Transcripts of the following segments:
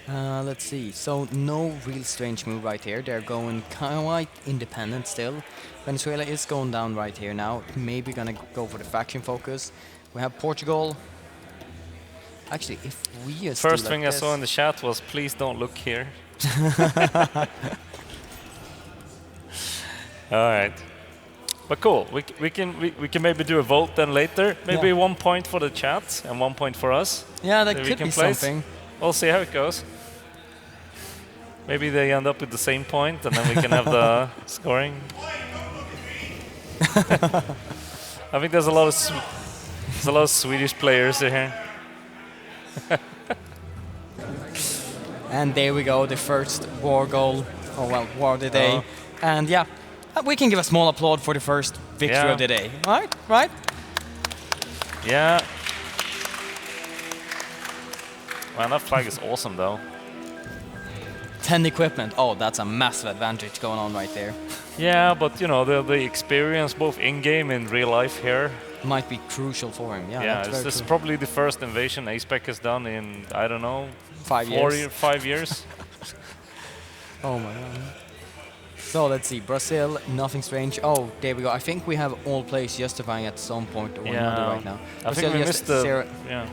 Let's see. So no real strange move right here. They're going quite independent still. Venezuela is going down right here now. Maybe gonna go for the faction focus. We have Portugal. Actually, if we just First do thing like I saw in the this. chat was, please don't look here. All right. But cool. We can maybe do a vote then later. Maybe Yeah. 1 point for the chat and 1 point for us. Yeah, that we could can be place. something. We'll see how it goes. Maybe they end up with the same point, and then we can have the scoring. I think there's a lot of Swedish players here. And there we go, the first war goal. Oh well, war of the day. And yeah, we can give a small applaud for the first victory Yeah. of the day. Right? Right? Yeah. Man, that flag is awesome, though. 10 equipment. Oh, that's a massive advantage going on right there. Yeah, but you know the experience both in-game and real life here. Might be crucial for him. Yeah, Yeah, that's very this is true. probably the first invasion ASPEC has done in, I don't know, 5 years. 5 years. Oh my god. So let's see, Brazil, nothing strange. Oh, there we go. I think we have all players justifying at some point or another right now. I Brazil think we just missed the... zero. Yeah.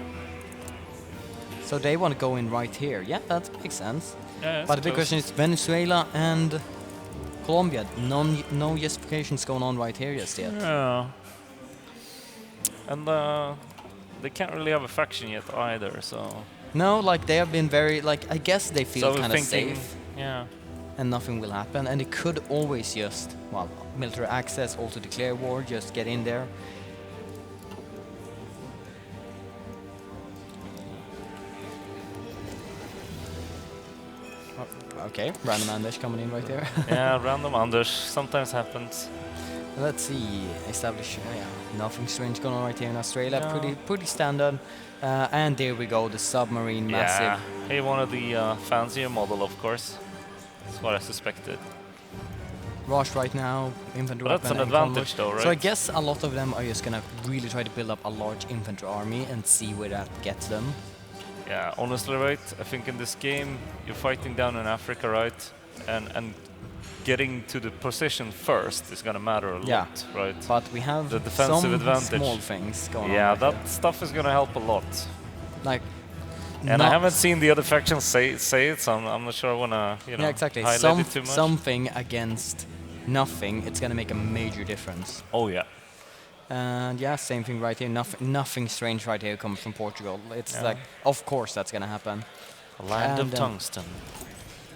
So they want to go in right here. Yeah, that makes sense. Yeah, But the big question is Venezuela and Colombia. No justifications going on right here just yet. Yeah. And they can't really have a faction yet either, so... No, like they have been very, like I guess they feel So kind of thinking, safe yeah. and nothing will happen. And it could always just, well, military access, also declare war, just get in there. Okay, random Anders coming in right there. Yeah, random Anders sometimes happens. Let's see, establish, yeah, nothing strange going on right here in Australia, No. pretty standard. And there we go, the submarine, massive. Yeah, he wanted the fancier model, of course. That's what I suspected. Rush right now, infantry But that's weapon an and convoy. advantage though, right? So I guess a lot of them are just gonna really try to build up a large infantry army and see where that gets them. Yeah, honestly, right? I think in this game, you're fighting down in Africa, right? And getting to the position first is gonna matter a Yeah. lot, right? But we have The defensive some advantage. small things going on. Yeah, right that there. stuff is gonna help a lot. Like, And I not- haven't seen the other factions say it, so I'm not sure I wanna, you know, yeah, exactly. highlight it too much. Something against nothing, it's gonna make a major difference. Oh yeah. And yeah, same thing right here. Nothing strange right here coming from Portugal. It's Yeah. like, of course that's gonna happen. A land of And, tungsten.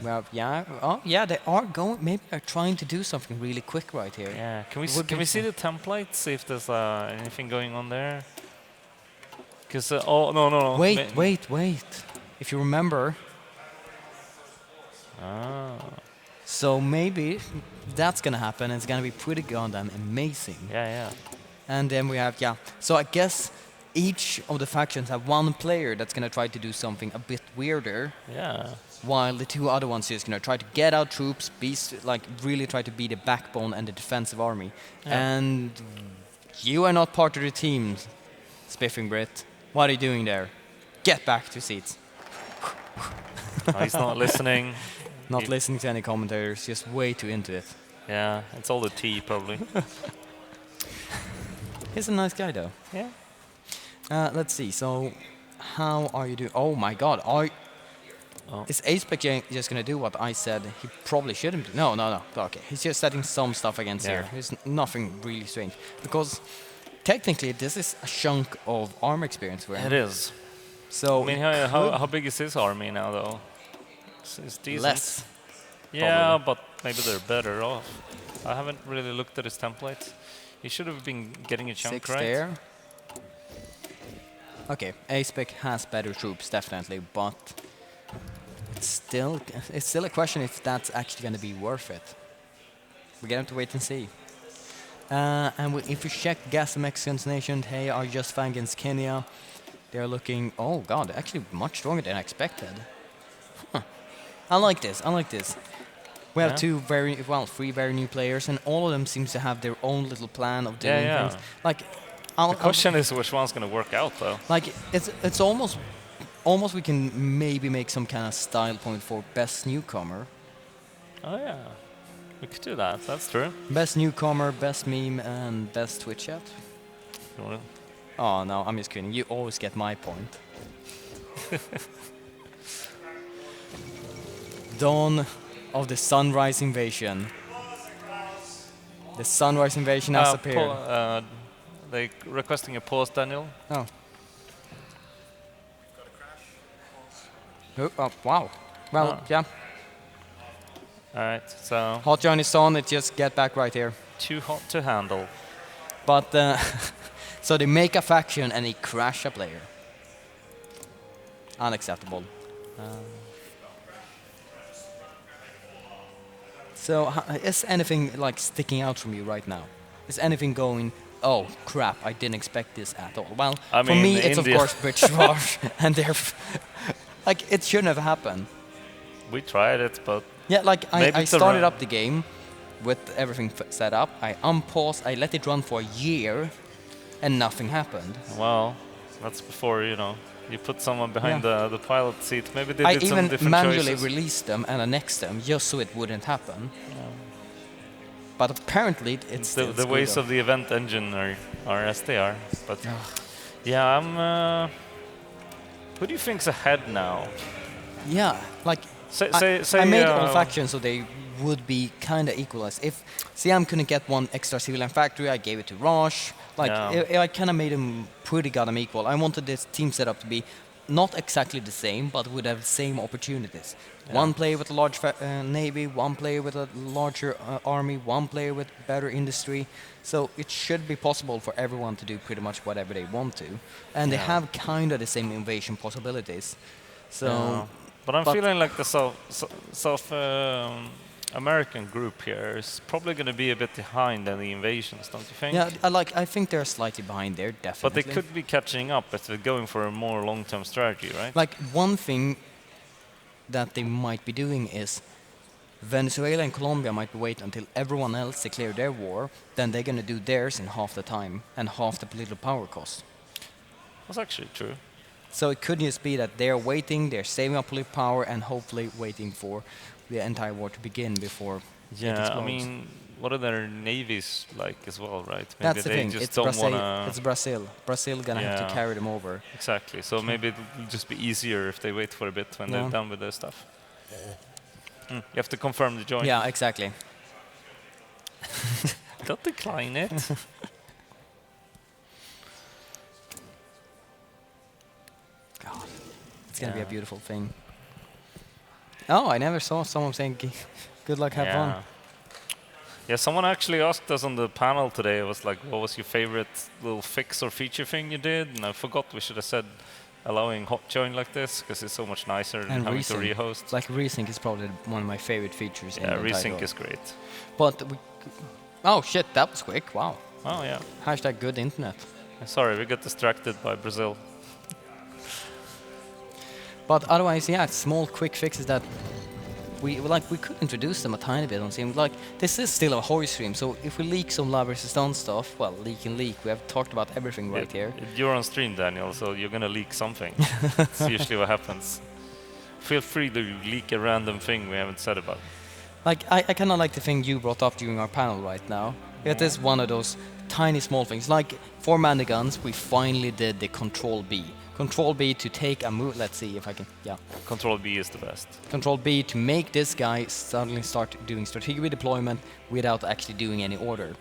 Well, yeah, oh yeah, they are going. Maybe they're trying to do something really quick right here. Yeah, can we Would can be we see fun. the template? See if there's anything going on there. Because oh no. Wait. If you remember, Ah, so maybe that's gonna happen. It's gonna be pretty goddamn amazing. yeah. And then we have, yeah. So I guess each of the factions have one player that's gonna try to do something a bit weirder, Yeah. while the two other ones is gonna try to get out troops, like really try to be the backbone and the defensive army. Yeah. And you are not part of the team, Spiffing Brit. What are you doing there? Get back to seats. Oh, he's not listening. Not He- listening to any commentators, just way too into it. Yeah, it's all the tea probably. He's a nice guy though. Yeah. Let's see, so how are you doing? Oh my god, Oh. is Aspec just gonna do what I said he probably shouldn't do? No. Okay, he's just setting some stuff against Yeah. here. There's nothing really strange. Because technically this is a chunk of armor experience for him. It is. So I mean, it how big is his army now though? It's could decent. less. Yeah, but maybe they're better off. I haven't really looked at his templates. He should have been getting a chunk, 6 right? there. Okay, Aspec has better troops, definitely, but it's still a question if that's actually going to be worth it. We're going to have to wait and see. And if we check Gas Mexicans Nation, they are just fine against Kenya. They're looking, oh god, actually much stronger than I expected. Huh. I like this. We have Yeah. three very new players, and all of them seems to have their own little plan of doing Yeah. things. Like, The question is which one's going to work out though. like it's almost almost we can maybe make some kind of style point for best newcomer. Oh yeah, we could do that. That's true. Best newcomer, best meme, and best Twitch chat. You wanna- Oh no, I'm just kidding. You always get my point. Dawn of the Sunrise Invasion. The Sunrise Invasion has appeared. They requesting a pause, Daniel. Oh. Oh, wow. Well, yeah. All right, so Hot join is on. It just get back right here. too hot to handle. But so they make a faction and they crash a player. Unacceptable. So is anything like sticking out from you right now? Is anything going? Oh crap! I didn't expect this at all. Well, I for mean, me, it's India- of course British Rush, and they're like it shouldn't have happened. We tried it, but Yeah, like Maybe I it's a started run. up the game with everything set up. I unpaused. I let it run for a year, and nothing happened. well, that's before you put someone behind the pilot seat. Maybe they I did some even different manually choices. released them and annexed them just so it wouldn't happen. But apparently it's still The screwed ways up. of the event engine are as they are. But yeah, who do you think's ahead now? Yeah, like Say I made all factions so they would be kind of equalized. If Siam couldn't get one extra civilian factory, I gave it to Raj. Like I kind of made them pretty goddamn equal. I wanted this team setup to be not exactly the same, but would have the same opportunities. One player with a large navy, one player with a larger army, one player with better industry. So it should be possible for everyone to do pretty much whatever they want to, and they have kind of the same invasion possibilities. So. But I'm feeling like the South American group here is probably going to be a bit behind in the invasions, don't you think? Yeah, I think they're slightly behind there, definitely. But they could be catching up if they're going for a more long-term strategy, right? Like one thing that they might be doing is Venezuela and Colombia might be wait until everyone else declare their war, then they're going to do theirs in half the time and half the political power cost. That's actually true. So it could just be that they're waiting, they're saving up political power and hopefully waiting for the entire war to begin before it explodes. I mean, what are their navies like as well, right? Maybe That's the they thing. just It's don't Brazil. wanna. It's Brazil. Brazil gonna have to carry them over. Exactly. So maybe it'll just be easier if they wait for a bit when they're done with their stuff. You have to confirm the join. Yeah, exactly. Don't decline it. God, it's gonna be a beautiful thing. Oh, I never saw someone saying, "Good luck, have fun." Yeah, someone actually asked us on the panel today. It was like, what was your favorite little fix or feature thing you did? And I forgot we should have said allowing hot join like this because it's so much nicer than having to rehost. Like resync is probably one of my favorite features. Yeah, in the resync title. is great. But oh shit, that was quick! Wow. Oh yeah. Hashtag good internet. Sorry, we got distracted by Brazil. But otherwise, yeah, small quick fixes that we could introduce them a tiny bit on Steam. Like this is still a HoI stream, so if we leak some lab resistance stuff, well, leak and leak. We have talked about everything right here. You're on stream, Daniel, so you're gonna leak something. That's usually what happens. Feel free to leak a random thing we haven't said about. Like I kind of like the thing you brought up during our panel right now. It is one of those tiny small things. Like for Guns, we finally did the Control B. Control B to take a move. Let's see if I can. Yeah. Control B is the best. Control B to make this guy suddenly start doing strategic redeployment without actually doing any order.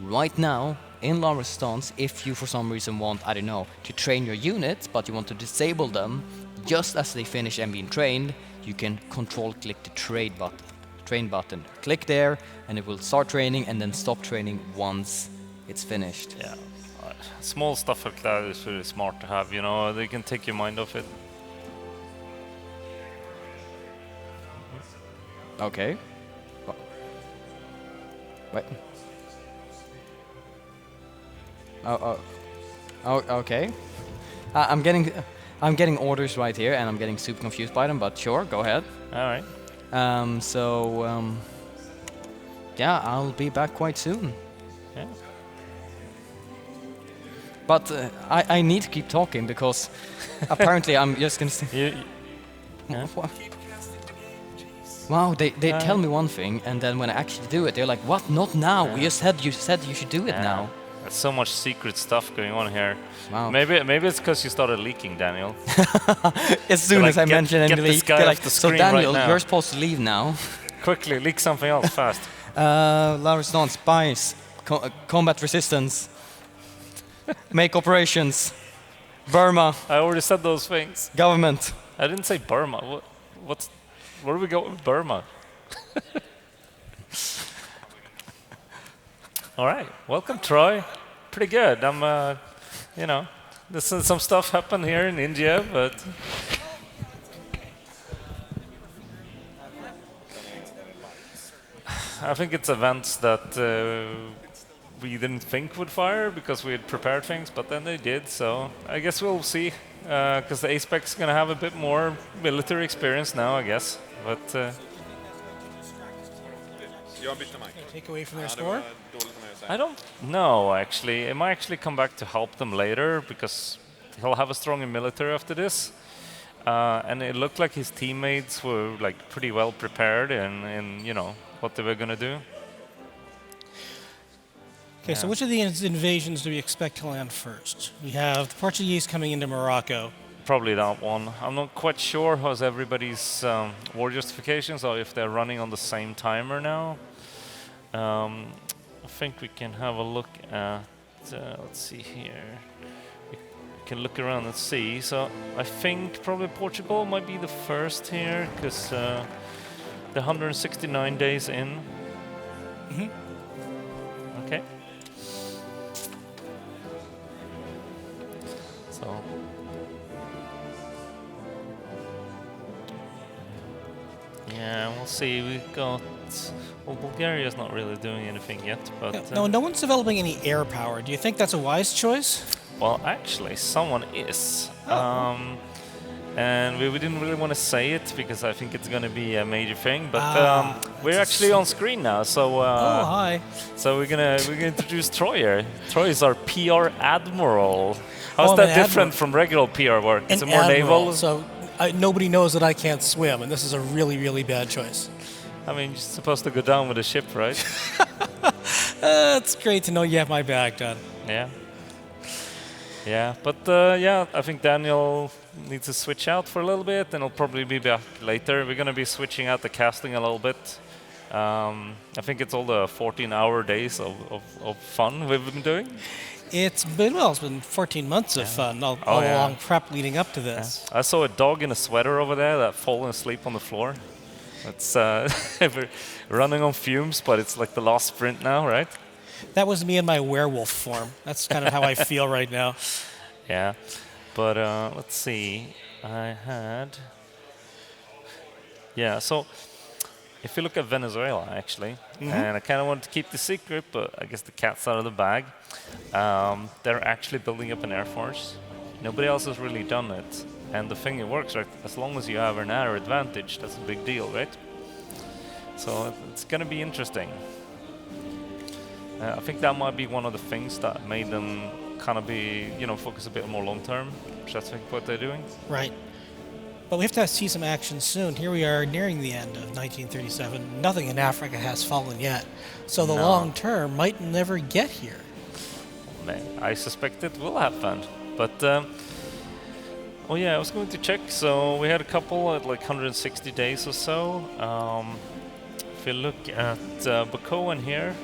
Right now, in La Resistance, if you for some reason want, I don't know, to train your units, but you want to disable them just as they finish and being trained, you can control-click the train button. Click there, and it will start training and then stop training once it's finished. Yeah. Small stuff like that is really smart to have, they can take your mind off it. Okay. Wait. Oh, okay. I'm getting orders right here, and I'm getting super confused by them. But sure, go ahead. All right. Yeah, I'll be back quite soon. Yeah. But I need to keep talking because apparently I'm just gonna say. Yeah. Wow, they tell me one thing, and then when I actually do it, they're like, "What? Not now? You said you should do it now." There's so much secret stuff going on here. Wow. Maybe it's because you started leaking, Daniel. As soon as I mention get Emily, this guy they're off like, the "So screen Daniel, right now. you're supposed to leave now." Quickly, leak something else fast. Lariston, spies, combat resistance, make operations, Burma, I already said those things. government. I didn't say Burma. Where do we go with Burma? All right, welcome, Troy. Pretty good. You know, some stuff happened here in India, but I think it's events that we didn't think would fire because we had prepared things, but then they did. So I guess we'll see, because the A-Spec's going to have a bit more military experience now, I guess. But Take away from their score? I don't know, actually. It might actually come back to help them later because he'll have a stronger military after this. And it looked like his teammates were like pretty well prepared in you know, what they were going to do. Okay, so which of these invasions do we expect to land first? We have the Portuguese coming into Morocco. Probably that one. I'm not quite sure how's everybody's war justifications or if they're running on the same timer now. I think we can have a look at, let's see here. We can look around and see. So I think probably Portugal might be the first here because they're 169 days in. Okay. So. Yeah, we'll see. We've got. Well, Bulgaria's not really doing anything yet, but. No one's developing any air power. Do you think that's a wise choice? Well, actually, someone is. And we didn't really want to say it because I think it's going to be a major thing, but we're actually on screen now, so. Oh, hi. So we're gonna introduce Troy here. Troy is our PR admiral. How's that different from regular PR work? Is it more naval? So nobody knows that I can't swim, and this is a really, really bad choice. I mean, you're supposed to go down with a ship, right? It's great to know you have my back, Don. Yeah. Yeah, but yeah, I think Daniel needs to switch out for a little bit, and he'll probably be back later. We're going to be switching out the casting a little bit. I think it's all the 14-hour days of fun we've been doing. It's been 14 months of fun, all along prep leading up to this. Yeah. I saw a dog in a sweater over there that fallen asleep on the floor. It's we're running on fumes, but it's like the last sprint now, right? That was me in my werewolf form. That's kind of how I feel right now. Yeah, but let's see. I had... Yeah, so if you look at Venezuela, actually, and I kind of wanted to keep the secret, but I guess the cat's out of the bag. They're actually building up an air force. Nobody else has really done it. And the thing, it works, right? As long as you have an air advantage, that's a big deal, right? So it's going to be interesting. I think that might be one of the things that made them kind of be, you know, focus a bit more long-term, which I think what they're doing. Right. But we have to see some action soon. Here we are nearing the end of 1937. Nothing in Africa has fallen yet. So the long term might never get here. Man, I suspect it will happen. But, oh yeah, I was going to check. So we had a couple at like 160 days or so. If you look at Bakoan here,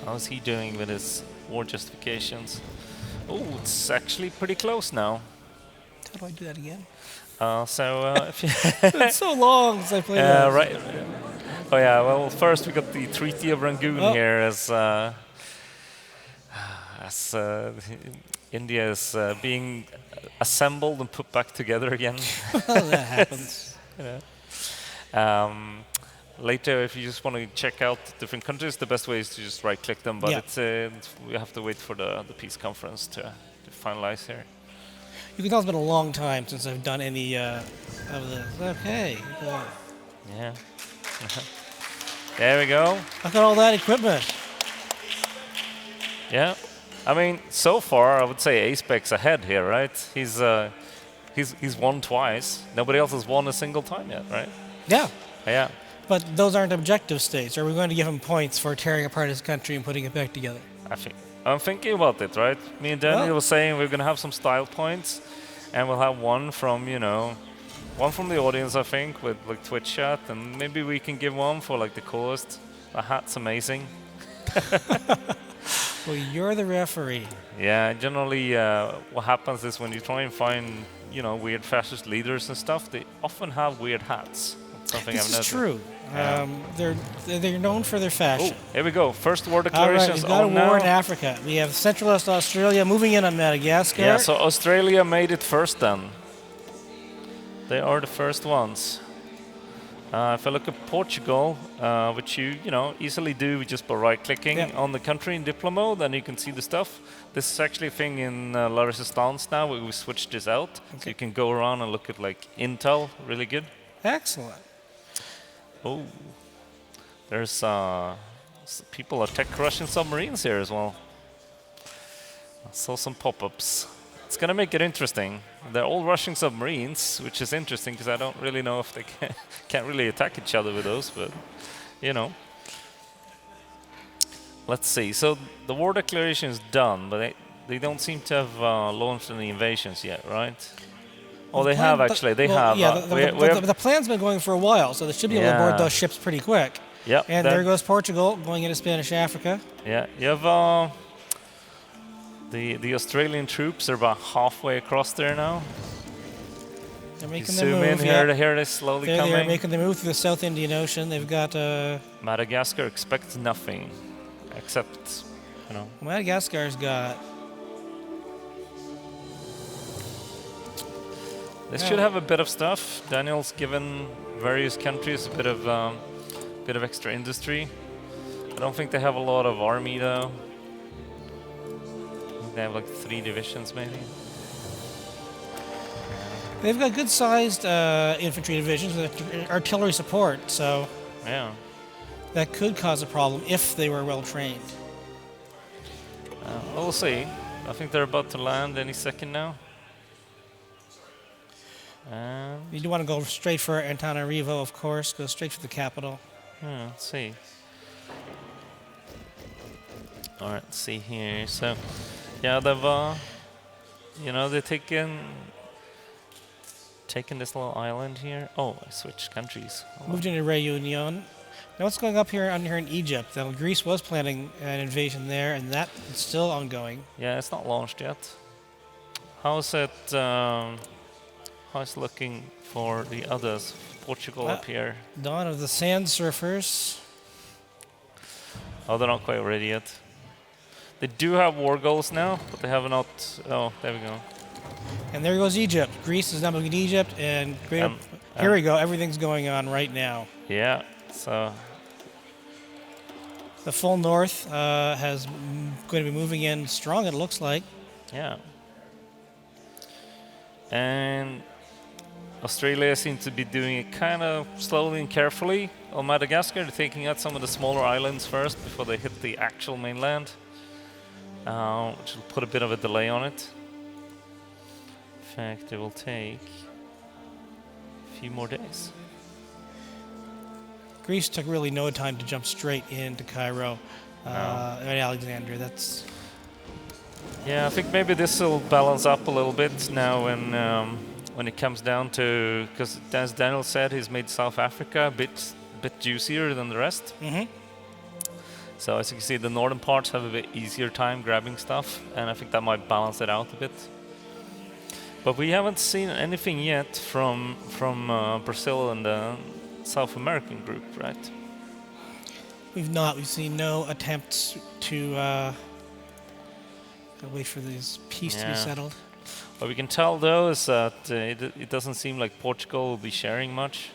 how's he doing with his war justifications? Oh, it's actually pretty close now. How do I do that again? If you It's so long since I played it. right. Oh yeah. Well, first we got the Treaty of Rangoon here as India is being assembled and put back together again. That happens. Later, if you just want to check out different countries, the best way is to just right-click them. But we have to wait for the peace conference to finalize here. You can tell it's been a long time since I've done any of this. Okay. Yeah. There we go. Look at all that equipment. Yeah. I mean, so far I would say A-Spec's ahead here, right? He's won twice. Nobody else has won a single time yet, right? Yeah. Yeah. But those aren't objective states. Are we going to give him points for tearing apart his country and putting it back together? I'm thinking about it, right? Me and Daniel Well- was saying we're gonna have some style points, and we'll have one from one from the audience, I think, with like Twitch chat, and maybe we can give one for like the coolest. The hat's amazing. Well, you're the referee. Yeah, generally, what happens is when you try and find weird fascist leaders and stuff, they often have weird hats. That's something This I've is noticed. true. Yeah. They're known for their Oh, fashion. here we go. First war All right, declarations we've got a on war in now. Africa. We have Centralist Australia moving in on Madagascar. Yeah, so Australia made it first then. They are the first ones. If I look at Portugal, which you easily do just by right-clicking on the country in Diplomo, then you can see the stuff. This is actually a thing in Larissa Stance now, where we switched this out. So you can go around and look at like intel, really good. Excellent. Oh, there's people are tech crushing submarines here as well. I saw some pop-ups. It's gonna make it interesting. They're all rushing submarines, which is interesting because I don't really know if they can't really attack each other with those, but Let's see. So the war declaration is done, but they don't seem to have launched any invasions yet, right? Oh, they have actually. They have. Yeah, we have. the plan's been going for a while, so they should be able to board those ships pretty quick. Yep. And there goes Portugal going into Spanish Africa. Yeah, you have the Australian troops are about halfway across there now. They're You making the zoom move. in here, here they're slowly They're coming. making the move through the South Indian Ocean. They've got Madagascar expects nothing, except Madagascar's got. They should have a bit of stuff. Daniel's given various countries a bit of extra industry. I don't think they have a lot of army though. I think they have like 3 divisions maybe. They've got good-sized infantry divisions with artillery support, so Yeah. that could cause a problem if they were well trained. We'll see. I think they're about to land any second now. You do want to go straight for Antananarivo, of course. Go straight for the capital. Let's see. All right, let's see here. So, yeah, they've taken this little island here. Oh, I switched countries. Moved into Reunion. Now what's going up here in Egypt? Now, Greece was planning an invasion there, and that is still ongoing. Yeah, it's not launched yet. How's it? How's looking for the others? Portugal up here. Dawn of the Sand Surfers. Oh, they're not quite ready yet. They do have war goals now, but they have not. Oh, there we go. And there goes Egypt. Greece is now moving to Egypt, and here we go. Everything's going on right now. Yeah. So the full north going to be moving in strong, it looks like. yeah. And Australia seems to be doing it kind of slowly and carefully. On Madagascar, they're taking out some of the smaller islands first before they hit the actual mainland, which will put a bit of a delay on it. In fact, it will take a few more days. Greece took really no time to jump straight into Cairo and Alexandria. That's. Yeah, I think maybe this will balance up a little bit now when it comes down to, because as Daniel said, he's made South Africa a bit juicier than the rest. Mm-hmm. So as you can see, the northern parts have a bit easier time grabbing stuff, and I think that might balance it out a bit. But we haven't seen anything yet from Brazil and the South American group, right? We've not. We've seen no attempts to wait for this peace to be settled. What we can tell, though, is that it doesn't seem like Portugal will be sharing much.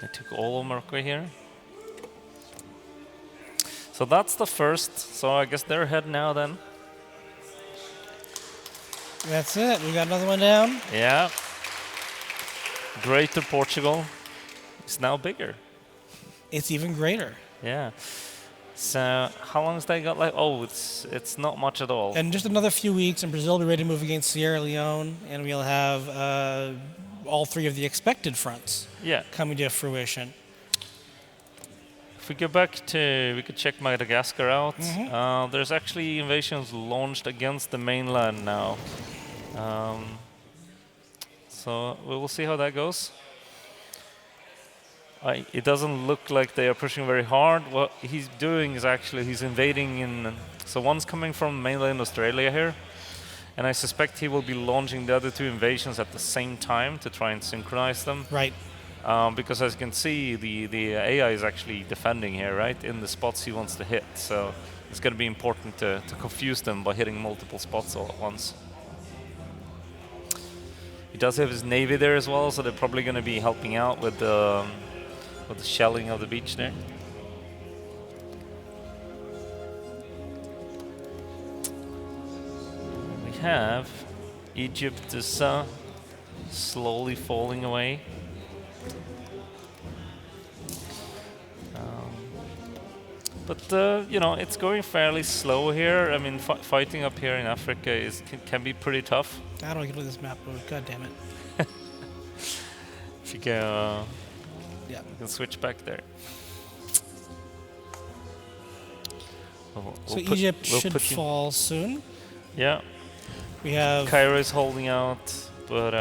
They took all of Morocco here. So that's the first. So I guess they're ahead now then. That's it. We got another one down. Yeah. Greater Portugal is now bigger. It's even greater. Yeah. So how long has they got left? Oh, it's not much at all. And just another few weeks, and Brazil will be ready to move against Sierra Leone, and we'll have all three of the expected fronts Yeah. coming to fruition. If we go back to, we could check Madagascar out. There's actually invasions launched against the mainland now. So we will see how that goes. It doesn't look like they are pushing very hard. What he's doing is actually he's invading in. So one's coming from mainland Australia here, and I suspect he will be launching the other two invasions at the same time to try and synchronize them. Right. Because as you can see, the AI is actually defending here, right, in the spots he wants to hit. So it's going to be important to confuse them by hitting multiple spots all at once. He does have his navy there as well, so they're probably going to be helping out with the shelling of the beach there. We have Egypt is slowly falling away. But you know, it's going fairly slow here. I mean, fighting up here in Africa can be pretty tough. I don't get to this map mode. God damn it. If you go, Yeah. you can switch back there. So Egypt should fall soon. Yeah. We have Cairo is holding out, but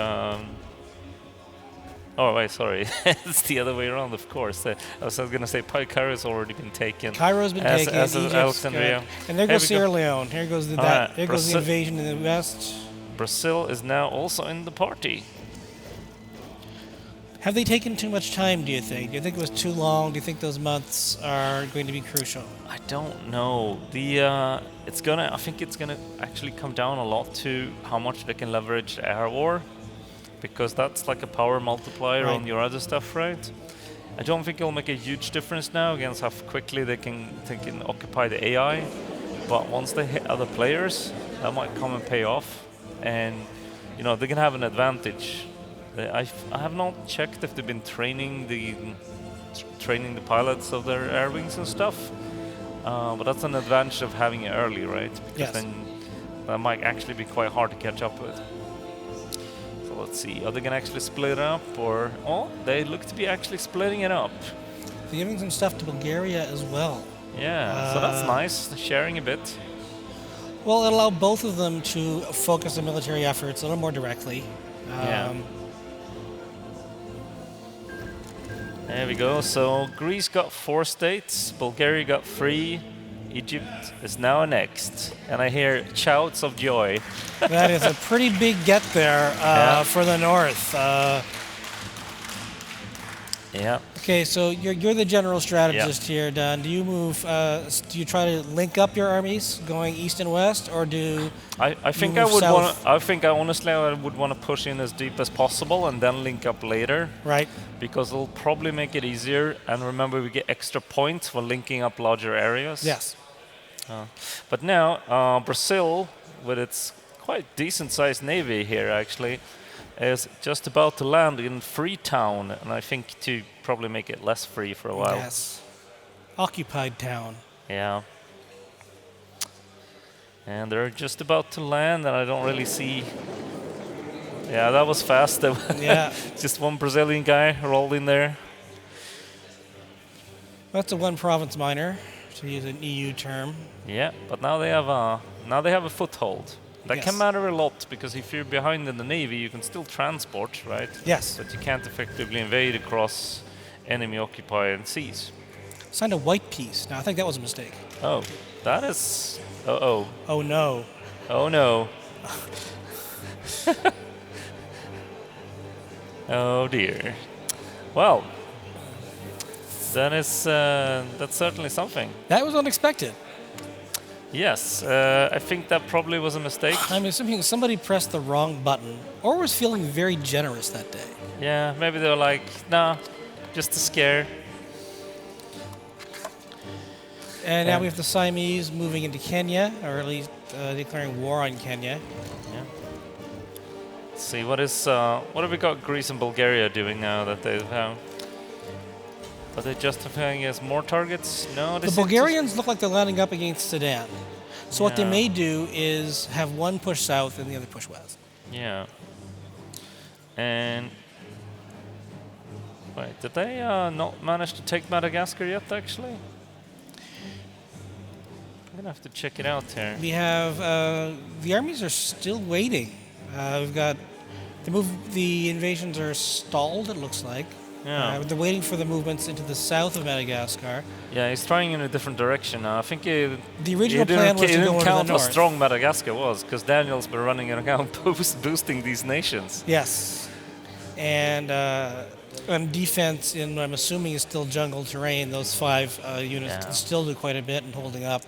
oh wait, sorry, it's the other way around, of course. I was going to say Cairo's already been taken. Cairo's been taken. As Egypt's Alexandria. good. And there goes Sierra Leone. Here goes the Alright, there goes the invasion in the west. Brazil is now also in the party. Have they taken too much time, do you think? Do you think it was too long? Do you think those months are going to be crucial? I don't know. I think it's gonna actually come down a lot to how much they can leverage air war, because that's like a power multiplier Right. on your other stuff, right? I don't think it'll make a huge difference now against how quickly they can occupy the AI, but once they hit other players, that might come and pay off, and you know they can have an advantage. I have not checked if they've been training the pilots of their air wings and stuff, but that's an advantage of having it early, right? Because Yes. then that might actually be quite hard to catch up with. So let's see, are they gonna actually split it up, or they look to be actually splitting it up. They're giving some stuff to Bulgaria as well. Yeah, so that's nice, sharing a bit. Well, it'll allow both of them to focus their military efforts a little more directly. Yeah. There we go. So Greece got 4 states, Bulgaria got 3, Egypt is now next, and I hear shouts of joy. That is a pretty big get there for the north. Yeah. Okay, so you're the general strategist here, Don. Do you move? Do you try to link up your armies going east and west, or do I think you I move would want. south? I think I honestly would want to push in as deep as possible and then link up later, Right. because it'll probably make it easier. And remember, we get extra points for linking up larger areas. Yes. But now Brazil, with its quite decent-sized navy here, actually, is just about to land in Freetown, and I think to probably make it less free for a while. Yes. Occupied town. Yeah. And they're just about to land, and I don't really see. Yeah, that was fast. Yeah. Just one Brazilian guy rolled in there. That's a one province minor, to use an EU term. Yeah, but now they have a foothold. That Yes. can matter a lot, because if you're behind in the navy, you can still transport, right? Yes. But you can't effectively invade across enemy-occupied seas. Signed a white peace. Now, I think that was a mistake. Oh, that is. Oh Oh, no. no. Oh dear. Well, that's certainly something. That was unexpected. Yes, I think that probably was a mistake. I'm assuming somebody pressed the wrong button or was feeling very generous that day. Yeah, maybe they were like, nah, just to scare. And now we have the Siamese moving into Kenya, or at least declaring war on Kenya. Yeah. Let's see, what have we got Greece and Bulgaria doing now that they've Are they justifying as more targets? No, The Bulgarians look like they're lining up against Sudan. So what they Yeah. may do is have one push south and the other push west. Yeah. And wait, did they not manage to take Madagascar yet? Actually, I'm gonna have to check it out here. We have the armies are still waiting. We've got the invasions are stalled. It looks like. Yeah. They're waiting for the movements into the south of Madagascar. Yeah, he's trying in a different direction. I think The original plan was to he go didn't into count the how north. strong Madagascar was, because Daniel's been running around boosting these nations. Yes, and on defense, in what I'm assuming is still jungle terrain. Those 5 units Yeah. can still do quite a bit in holding up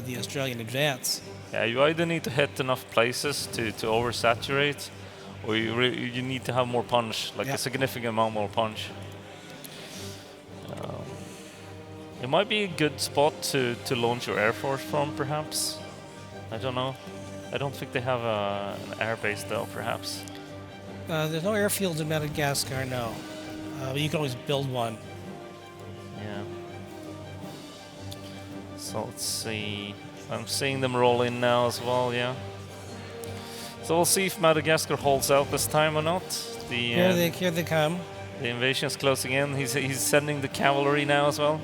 the Australian advance. Yeah, you either need to hit enough places to oversaturate, or you need to have more punch, like Yeah. a significant amount more punch. It might be a good spot to launch your air force from, perhaps. I don't know. I don't think they have an air base though, perhaps. There's no airfields in Madagascar, no. But you can always build one. Yeah. So let's see. I'm seeing them roll in now as well, yeah. So we'll see if Madagascar holds out this time or not. Here they come. The invasion's closing in. He's sending the cavalry now as well.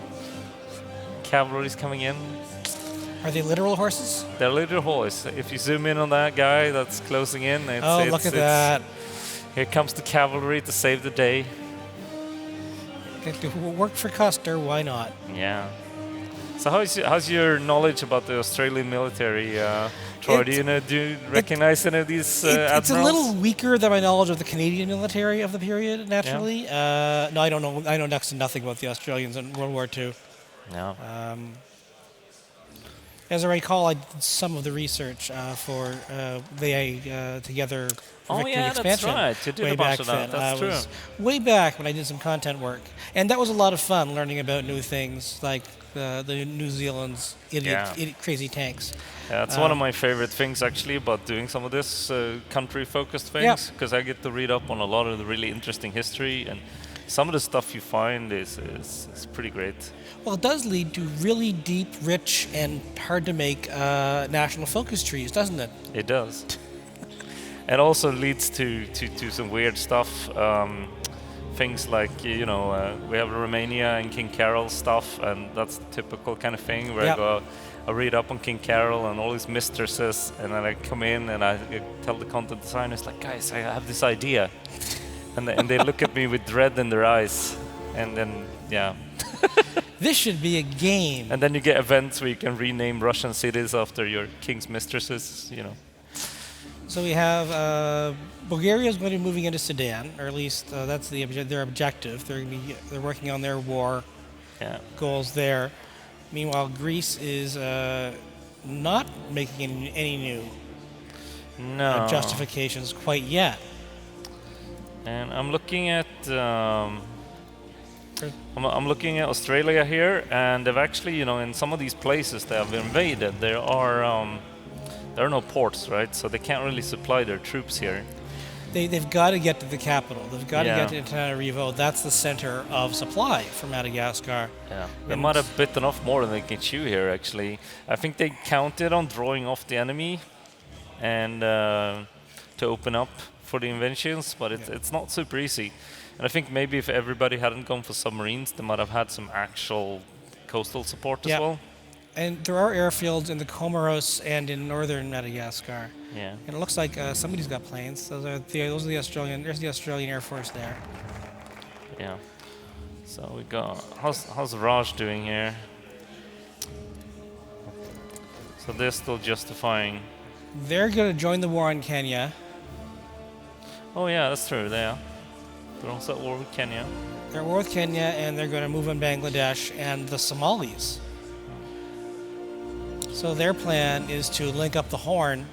Cavalry's coming in. Are they literal horses? They're little horse. If you zoom in on that guy that's closing in, Look at that. Here comes the cavalry to save the day. It worked for Custer, why not? Yeah. So how's your knowledge about the Australian military, Troy? Do you recognize any of these admirals? It's a little weaker than my knowledge of the Canadian military of the period, naturally. No, I don't know. I know next to nothing about the Australians in World War II. No. As I recall, I did some of the research for the Together for Victory that's Expansion. right. You did way a bunch back of that. then. That's true. Was way back when I did some content work, and that was a lot of fun learning about new things like the New Zealand's idiot crazy tanks. Yeah, it's one of my favorite things actually about doing some of this country-focused things, because I get to read up on a lot of the really interesting history, and some of the stuff you find is pretty great. Well, it does lead to really deep, rich, and hard to make national focus trees, doesn't it? It does. It also leads to some weird stuff. Things like, we have Romania and King Carol stuff, and that's the typical kind of thing where I read up on King Carol and all his mistresses, and then I come in and I tell the content designers, like, guys, I have this idea. And they look at me with dread in their eyes, and then, This should be a game. And then you get events where you can rename Russian cities after your king's mistresses, So we have Bulgaria is going to be moving into Sudan, or at least that's their objective. They're working on their war goals there. Meanwhile, Greece is not making any new justifications quite yet. And I'm looking at I'm looking at Australia here, and they've actually, in some of these places they have invaded, there are no ports, right? So they can't really supply their troops here. They've got to get to the capital. They've got to get to Antananarivo. That's the center of supply for Madagascar. Yeah, they might have bitten off more than they can chew here, actually. I think they counted on drawing off the enemy and to open up for the invasions, but it's not super easy. And I think maybe if everybody hadn't gone for submarines, they might have had some actual coastal support as well. And there are airfields in the Comoros and in northern Madagascar. Yeah. And it looks like somebody's got planes. Those are the Australian. There's the Australian Air Force there. Yeah. So we got how's Raj doing here? So they're still justifying. They're going to join the war in Kenya. Oh yeah, that's true. They're also at war with Kenya. They're at war with Kenya, and they're going to move on Bangladesh and the Somalis. So their plan is to link up the Horn,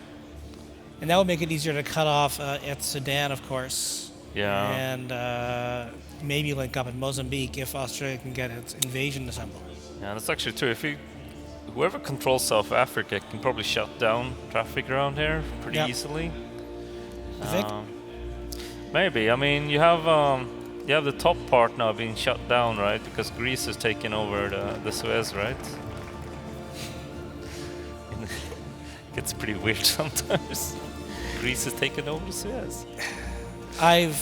and that would make it easier to cut off at Sudan, of course. Yeah. And maybe link up at Mozambique if Australia can get its invasion assembled. Yeah, that's actually true. Whoever controls South Africa can probably shut down traffic around here pretty easily. You think? Maybe. I mean, you have you have the top part now being shut down, right? Because Greece is taking over the Suez, right? It's pretty weird sometimes. Greece is taking over the Suez. I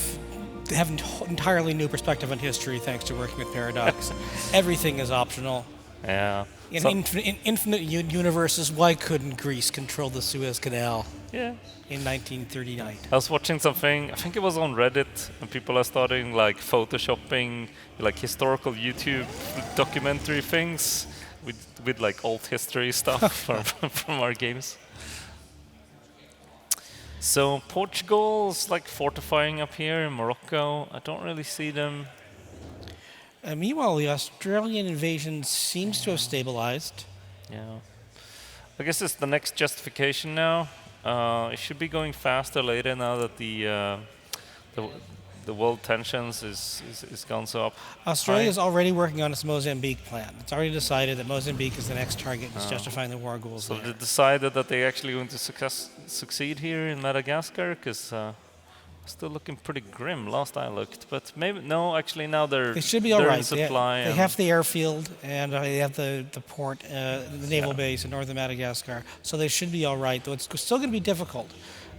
have an entirely new perspective on history thanks to working with Paradox. Everything is optional. Yeah. In infinite universes, why couldn't Greece control the Suez Canal? Yeah. In 1939. I was watching something, I think it was on Reddit, and people are starting like photoshopping like historical YouTube documentary things with like old history stuff from our games. So Portugal's like fortifying up here in Morocco. I don't really see them. Meanwhile, the Australian invasion seems to have stabilized. Yeah. I guess it's the next justification now. It should be going faster later now that the world tensions is gone so up. Australia is already working on its Mozambique plan. It's already decided that Mozambique is the next target. It's justifying the war goals. So there. they decided that they're actually going to succeed here in Madagascar, because still looking pretty grim last I looked. But maybe no, actually now they should be all right. Supply they have the airfield and they have the port, the naval base in northern Madagascar. So they should be all right. Though it's still going to be difficult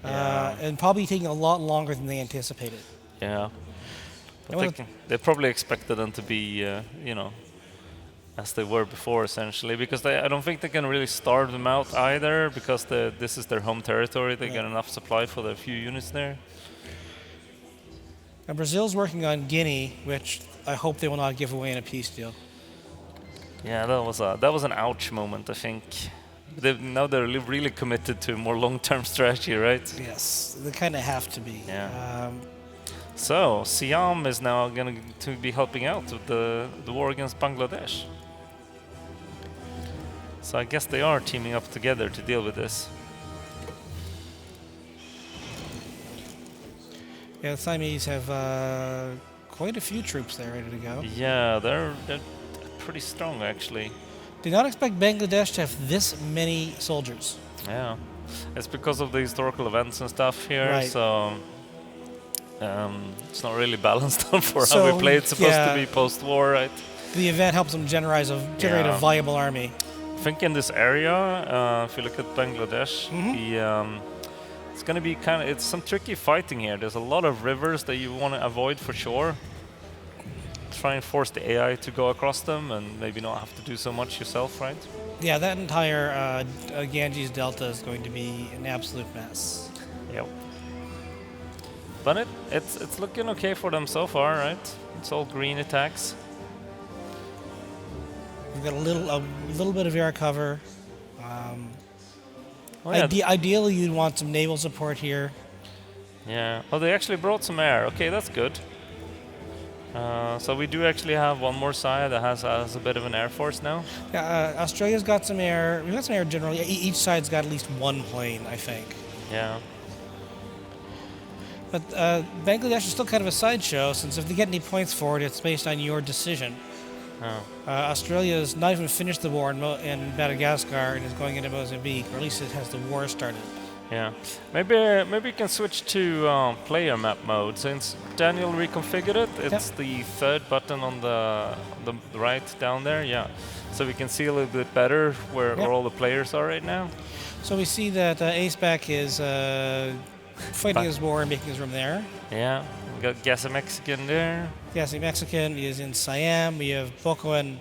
and probably taking a lot longer than they anticipated. Yeah. But they probably expected them to be, as they were before, essentially, because I don't think they can really starve them out either, because this is their home territory. They get enough supply for the few units there. And Brazil's working on Guinea, which I hope they will not give away in a peace deal. Yeah, that was an ouch moment, I think. Now they're really committed to a more long-term strategy, right? Yes, they kind of have to be. Yeah. So Siam is now going to be helping out with the war against Bangladesh. So I guess they are teaming up together to deal with this. Yeah, the Siamese have quite a few troops there ready to go. Yeah, they're pretty strong, actually. Did not expect Bangladesh to have this many soldiers. Yeah, it's because of the historical events and stuff here, right. So it's not really balanced for how we play. It's supposed to be post-war, right? The event helps them generate a viable army. I think in this area, if you look at Bangladesh, it's going to be it's some tricky fighting here. There's a lot of rivers that you want to avoid for sure. Try and force the AI to go across them and maybe not have to do so much yourself, right? Yeah, that entire Ganges Delta is going to be an absolute mess. Yep. But it's looking okay for them so far, right? It's all green attacks. We've got a little bit of air cover. Ideally, you'd want some naval support here. Yeah. Oh, they actually brought some air. Okay, that's good. So we do actually have one more side that has a bit of an air force now. Yeah, Australia's got some air. We've got some air generally. Each side's got at least one plane, I think. Yeah. But Bangladesh is still kind of a sideshow, since if they get any points for it, it's based on your decision. Oh. Australia's not even finished the war in Madagascar and is going into Mozambique, or at least it has the war started. Yeah, maybe you can switch to player map mode, since Daniel reconfigured it. It's the third button on the right down there. Yeah, so we can see a little bit better where all the players are right now. So we see that Aceback is fighting his war and making his room there. Yeah, we got Gassy Mexican there. Gassy Mexican is in Siam. We have Bokoan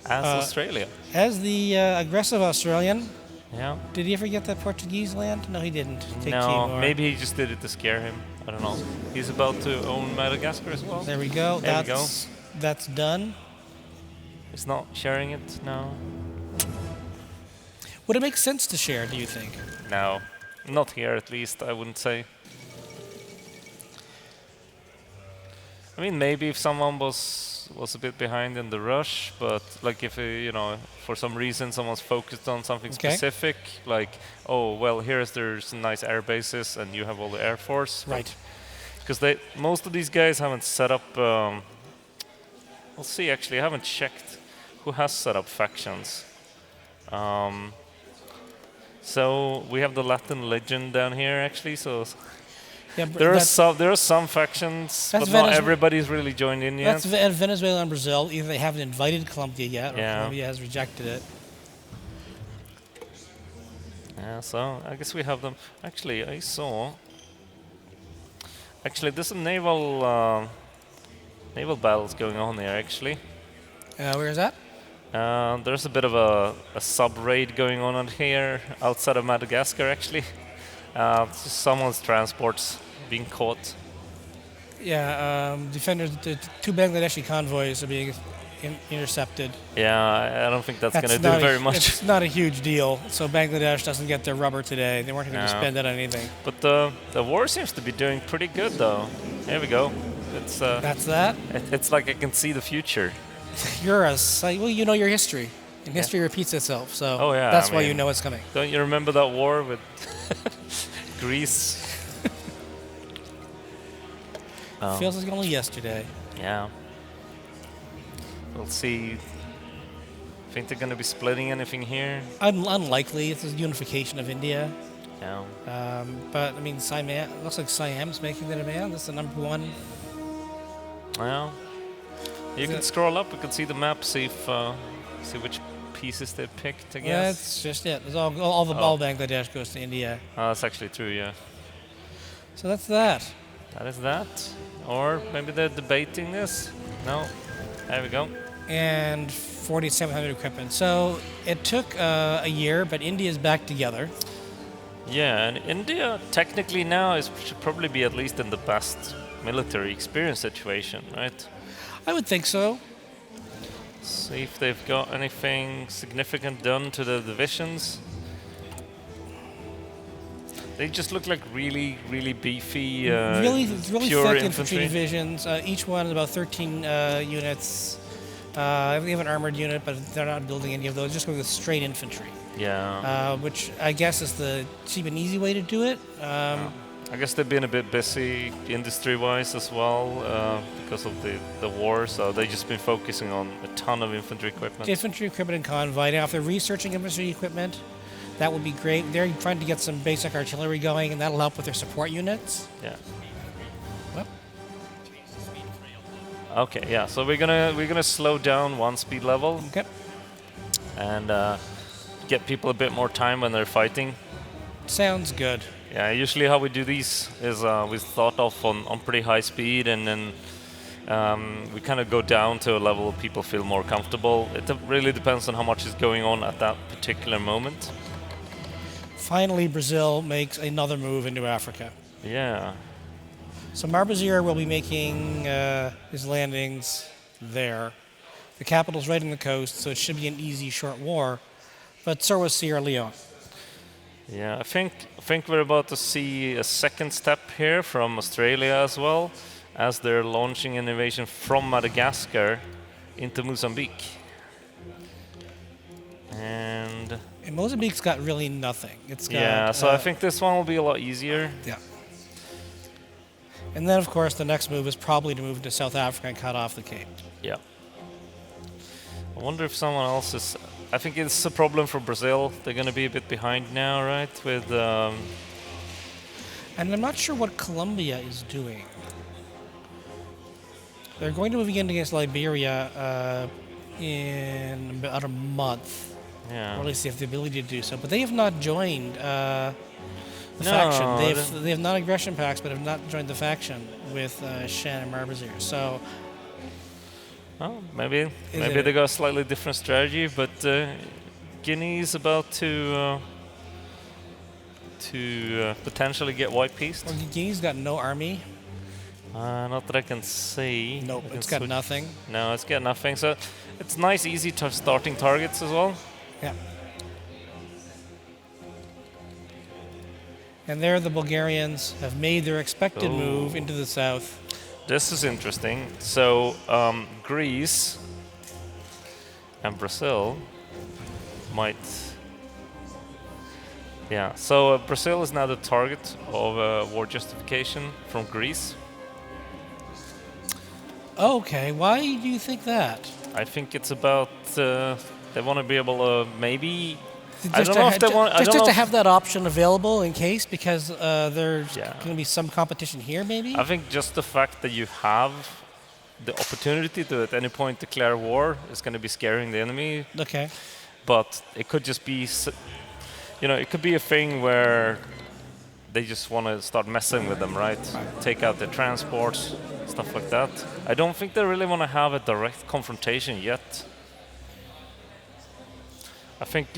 as Australia. As the aggressive Australian. Yeah. Did he ever get that Portuguese land? No, he didn't. No, maybe he just did it to scare him. I don't know. He's about to own Madagascar as well. There we go. That's done. It's not sharing it, no. Would it make sense to share, do you think? No. Not here, at least, I wouldn't say. I mean, maybe if someone was a bit behind in the rush, but like if for some reason someone's focused on something specific, like, oh well, there's some nice air bases and you have all the air force, right? Because most of these guys haven't set up. We'll see. Actually, I haven't checked who has set up factions. So we have the Latin legend down here, actually. So Yeah, There are some factions, but not everybody's really joined in yet. That's Venezuela and Brazil. Either they haven't invited Colombia yet, or Colombia has rejected it. Yeah, so I guess we have them. Actually, I saw. Actually, there's some naval battles going on here. Actually, where is that? there's a bit of a sub raid going on here outside of Madagascar. Actually, someone's transports being caught. Yeah, defenders. The 2 Bangladeshi convoys are being intercepted. Yeah, I don't think that's going to do very much. It's not a huge deal, so Bangladesh doesn't get their rubber today. They weren't going to spend it on anything. But the war seems to be doing pretty good, though. Here we go. It's that's that. It's like I can see the future. You're well, you know your history, and history repeats itself. So that's why you know it's coming. Don't you remember that war with Greece? Feels like only yesterday. Yeah. We'll see. Think they're going to be splitting anything here? Unlikely. It's a unification of India. Yeah. But I mean, Siam looks like Siam's making the demand. That's the #1. Well, you can scroll up. We can see the map. See which pieces they picked. I guess. Yeah, that's just it. It's all Bangladesh goes to India. Oh, that's actually true. Yeah. So that's that. That is that. Or maybe they're debating this. No. There we go. And 4,700 equipment. So it took a year, but India's back together. Yeah, and India technically now should probably be at least in the best military experience situation, right? I would think so. See if they've got anything significant done to the divisions. They just look like really, really beefy, really pure thick infantry divisions. Each one is about 13 units. They have an armored unit, but they're not building any of those. Just going with straight infantry. Yeah. Which I guess is the cheap and easy way to do it. I guess they've been a bit busy industry-wise as well because of the war, so they've just been focusing on a ton of infantry equipment. Infantry equipment and convoy. Now, if they're researching infantry equipment, that would be great. They're trying to get some basic artillery going, and that'll help with their support units. Yeah. Well. Okay. Yeah. So we're gonna slow down one speed level. Okay. And get people a bit more time when they're fighting. Sounds good. Yeah. Usually, how we do these is we start off on pretty high speed, and then we kind of go down to a level where people feel more comfortable. It really depends on how much is going on at that particular moment. Finally, Brazil makes another move into Africa. Yeah. So Marbazir will be making his landings there. The capital's right on the coast, so it should be an easy, short war. But so was Sierra Leone. Yeah, I think we're about to see a second step here from Australia as well, as they're launching an invasion from Madagascar into Mozambique. And Mozambique's got really nothing. It's got, so I think this one will be a lot easier. Yeah. And then, of course, the next move is probably to move into South Africa and cut off the Cape. Yeah. I wonder if someone else is... I think it's a problem for Brazil. They're going to be a bit behind now, right? With and I'm not sure what Colombia is doing. They're going to move again against Liberia in about a month. Yeah. Or at least they have the ability to do so. But they have not joined the faction. They have non-aggression pacts, but have not joined the faction with Shan and Marbazir. So... Well, maybe they got a slightly different strategy, but Guinea is about to potentially get white pieced. Well, Guinea's got no army. Not that I can see. Nope, it's got nothing. No, it's got nothing. So it's nice, easy starting targets as well. Yeah. And there the Bulgarians have made their expected move into the south. This is interesting. So Greece and Brazil might... Yeah, so Brazil is now the target of war justification from Greece. Okay, why do you think that? I think it's about... they want to be able to maybe I don't know if they want. Just to have that option available in case, because there's Yeah. going to be some competition here, maybe. I think just the fact that you have the opportunity to at any point declare war is going to be scaring the enemy. Okay. But it could just be, it could be a thing where they just want to start messing with them, right? Take out their transports, stuff like that. I don't think they really want to have a direct confrontation yet. I think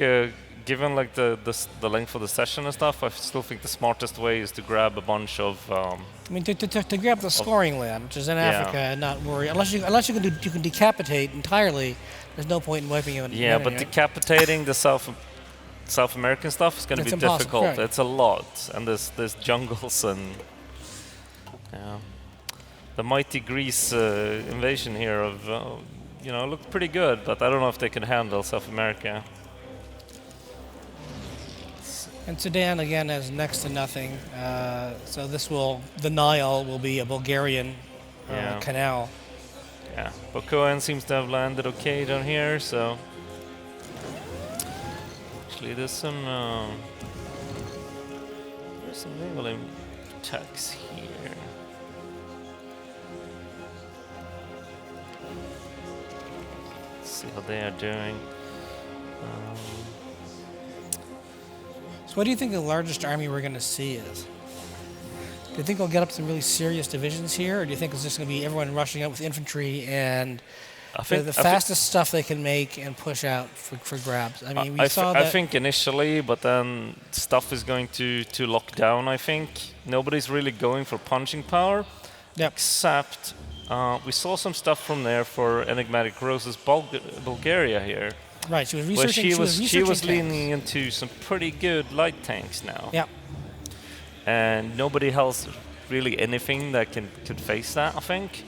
given like the length of the session and stuff, I still think the smartest way is to grab a bunch of. I mean, to grab the scoring land, which is in Africa, and not worry. Unless you can decapitate entirely, there's no point in wiping it. Yeah, but decapitating the South American stuff is going to be difficult. Right. It's a lot, and there's jungles and the mighty Greece invasion here of looked pretty good, but I don't know if they can handle South America. And Sudan again has next to nothing, so the Nile will be a Bulgarian canal. Yeah, but Cohen seems to have landed okay down here, so actually there's some naval attacks here. Let's see how they are doing. So what do you think the largest army we're going to see is? Do you think we'll get up some really serious divisions here, or do you think it's just going to be everyone rushing out with infantry and the fastest stuff they can make and push out for grabs? I mean, I think initially, but then stuff is going to lock down, I think. Nobody's really going for punching power, except we saw some stuff from there for Enigmatic Rose's Bulgaria here. Right, she was researching. She was leaning into some pretty good light tanks now. Yeah. And nobody else really anything that could face that, I think.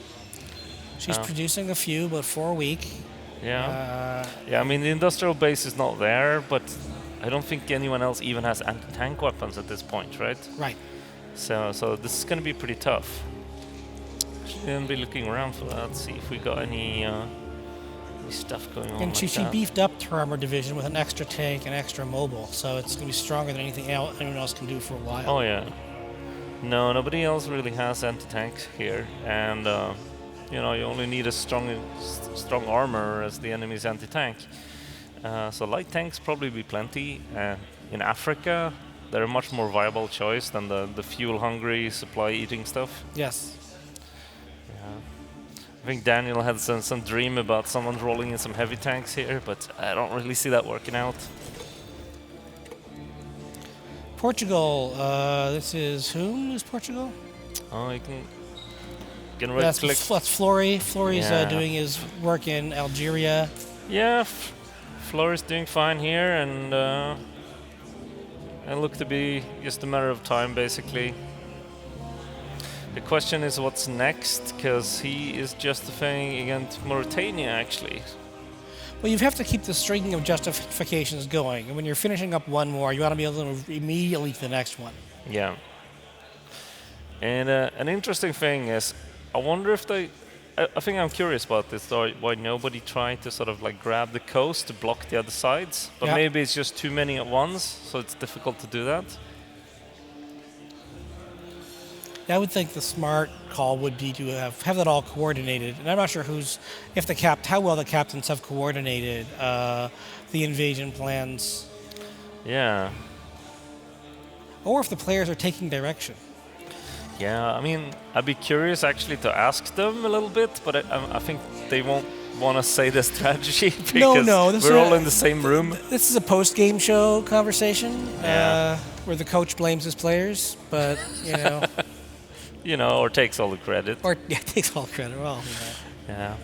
She's producing a few, but 4 a week. Yeah. I mean, the industrial base is not there, but I don't think anyone else even has anti-tank weapons at this point, right? Right. So this is going to be pretty tough. Actually, I'm be looking around for that, see if we got any stuff going on. And she beefed up her armor division with an extra tank and extra mobile, so it's going to be stronger than anyone else can do for a while. Oh yeah. No, nobody else really has anti-tanks here, and you only need a strong armor as the enemy's anti-tank. So light tanks probably be plenty. In Africa, they're a much more viable choice than the fuel-hungry, supply-eating stuff. Yes. I think Daniel had some dream about someone rolling in some heavy tanks here, but I don't really see that working out. Portugal, this is whom is Portugal? Oh, you can right-click. That's Flory. Flory's doing his work in Algeria. Yeah, Flory's doing fine here, and look to be just a matter of time, basically. The question is what's next, because he is justifying against Mauritania, actually. Well, you have to keep the string of justifications going, and when you're finishing up one war, you want to be able to move immediately to the next one. Yeah. And an interesting thing is, I wonder if I think I'm curious about this, though, why nobody tried to sort of like grab the coast to block the other sides, but maybe it's just too many at once, so it's difficult to do that. I would think the smart call would be to have that all coordinated, and I'm not sure how well the captains have coordinated the invasion plans. Yeah. Or if the players are taking direction. Yeah, I mean, I'd be curious actually to ask them a little bit, but I think they won't want to say the strategy because we're all in the same room. This is a post-game show conversation where the coach blames his players, but or takes all the credit. Or takes all the credit. Well, yeah.